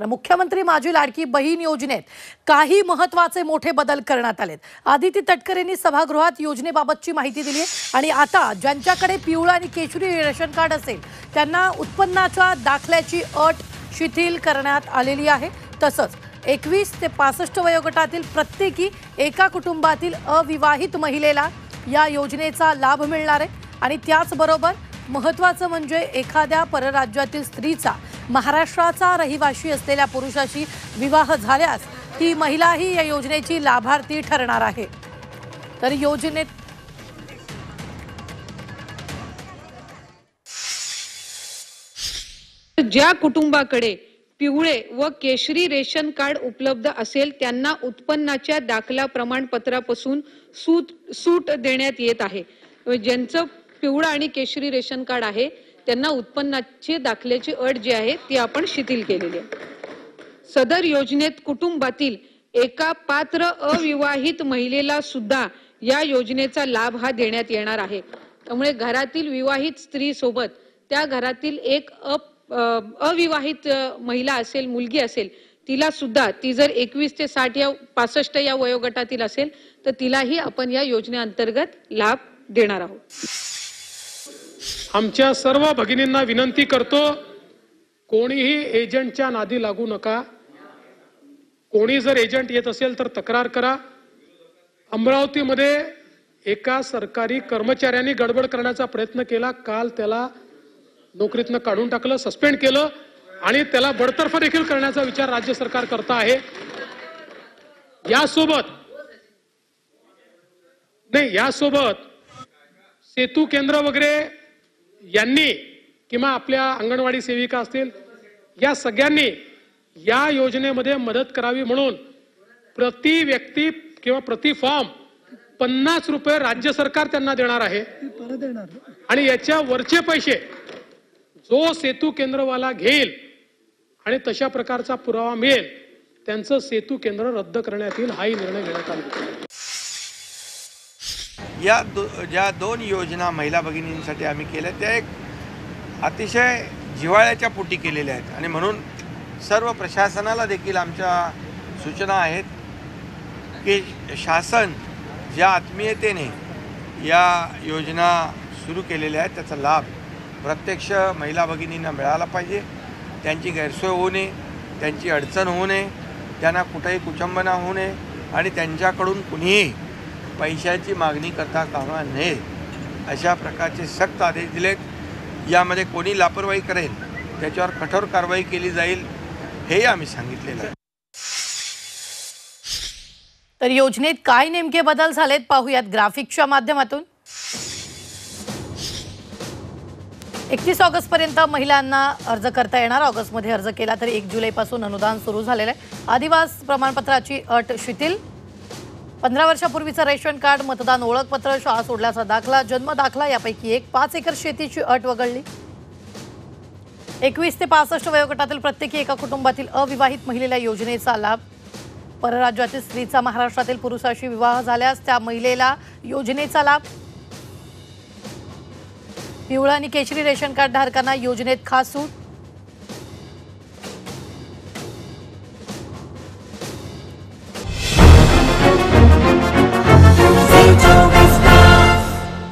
मुख्यमंत्री माझी लाडकी बहीण योजनेत काही महत्त्वाचे मोठे बदल करण्यात आलेत। आदिती तटकरेंनी सभागृहात योजनेबाबतची माहिती दिली आणि आता ज्यांच्याकडे पिवळं आणि केशरी रेशन कार्ड असेल त्यांना उत्पन्नाच्या दाखल्याची अट शिथिल करण्यात आलेली आहे। तसंच 21 ते 65 वयोगटातील प्रत्येकी एका कुटुंबातील अविवाहित महिलेला या योजनेचा लाभ मिळणार आहे आणि त्याचबरोबर महत्त्वाचं म्हणजे एखाद्या परराज्यातील स्त्रीचा महाराष्ट्राचा रहिवासी असलेल्या पुरुषाशी विवाह झाल्यास ती महिलाही या योजनेची लाभार्थी ठरणार आहे। तर योजनेत ज्या कुटुंबाकडे पिवळे व केशरी रेशन कार्ड उपलब्ध असेल त्यांना उत्पन्नाच्या दाखला प्रमाणपत्रापासून सूट देण्यात येत आहे। ज्यांचं पिवळं आणि केशरी रेशन कार्ड आहे त्यांना उत्पन्नाचे दाखल्याची अट जी आहे ती आपण शिथिल केलेली आहे। सदर योजनेत कुटुंबातील एका पात्र अविवाहित महिलेला सुद्धा या योजनेचा लाभ हा देण्यात येणार आहे। त्यामुळे घरातील विवाहित स्त्री सोबत त्या घरातील एक अविवाहित महिला असेल, मुलगी असेल, तिला सुद्धा ती जर 21 ते 60 या 65 या वयोगटातील असेल तर तिलाही आपण या योजनेअंतर्गत लाभ देणार आहोत। आमच्या सर्व भगिनींना विनंती करतो, कोणीही एजंटच्या नादी लागू नका। कोणी जर एजंट येत असेल तर तक्रार करा। अमरावतीमध्ये एका सरकारी कर्मचाऱ्याने गडबड करण्याचा प्रयत्न केला, काल त्याला नोकरीतनं काढून टाकलं, सस्पेंड केलं आणि त्याला बडतर्फ देखील करण्याचा विचार राज्य सरकार करत आहे। यासोबत सेतू केंद्र वगैरे यांनी किंवा आपल्या अंगणवाडी सेविका असतील या सगळ्यांनी या योजनेमध्ये मदत करावी म्हणून प्रति व्यक्ती किंवा प्रति फॉर्म 50 रुपये राज्य सरकार त्यांना देणार आहे आणि याच्या वरचे पैसे जो सेतू केंद्रवाला घेईल आणि तशा प्रकारचा पुरावा मिळेल त्यांचं सेतू केंद्र रद्द करण्यात येईल, हाही निर्णय घेण्यात आला। ज्या दोन योजना महिला भगिनींसाठी आम्ही केल्या त्या एक अतिशय जिव्हाळ्याच्या पोटी केलेल्या आहेत आणि म्हणून सर्व प्रशासनाला देखील आमच्या सूचना आहेत की शासन ज्या आत्मीयतेने या योजना सुरू केलेल्या आहेत त्याचा लाभ प्रत्यक्ष महिला भगिनींना मिळाला पाहिजे। त्यांची गैरसोय होऊ नये, त्यांची अडचण होऊ नये, त्यांना कुठेही कुचंबना होऊ नये आणि त्यांच्याकडून कुणीही पैशाची मागणी करता कामा नये अशा प्रकारचे सक्त आदेश दिलेत। यामध्ये कोणी लापरवाही करेल त्याच्यावर कठोर कारवाई केली जाईल हेही आम्ही सांगितलेलं आहे। तर योजनेत काय नेमके बदल झालेत पाहूयात ग्राफिकच्या माध्यमातून। 31 ऑगस्ट पर्यंत महिलांना अर्ज करता येणार। ऑगस्टमध्ये अर्ज केला तर 1 जुलैपासून अनुदान सुरू झालेलं आहे। आदिवास प्रमाणपत्राची अट शिथिल। 15 वर्षापूर्वीचं रेशन कार्ड, मतदान ओळखपत्र, शाळा सोडल्याचा दाखला, जन्म दाखला यापैकी एक, 5 एकर शेतीची अट वगळली। 21 ते 65 वयोगटातील प्रत्येकी एका कुटुंबातील अविवाहित महिलेला योजनेचा लाभ। परराज्यातील स्त्रीचा महाराष्ट्रातील पुरुषाशी विवाह झाल्यास त्या महिलेला योजनेचा लाभ। पिवळं आणि केशरी रेशन कार्ड धारकांना योजनेत खास सूट।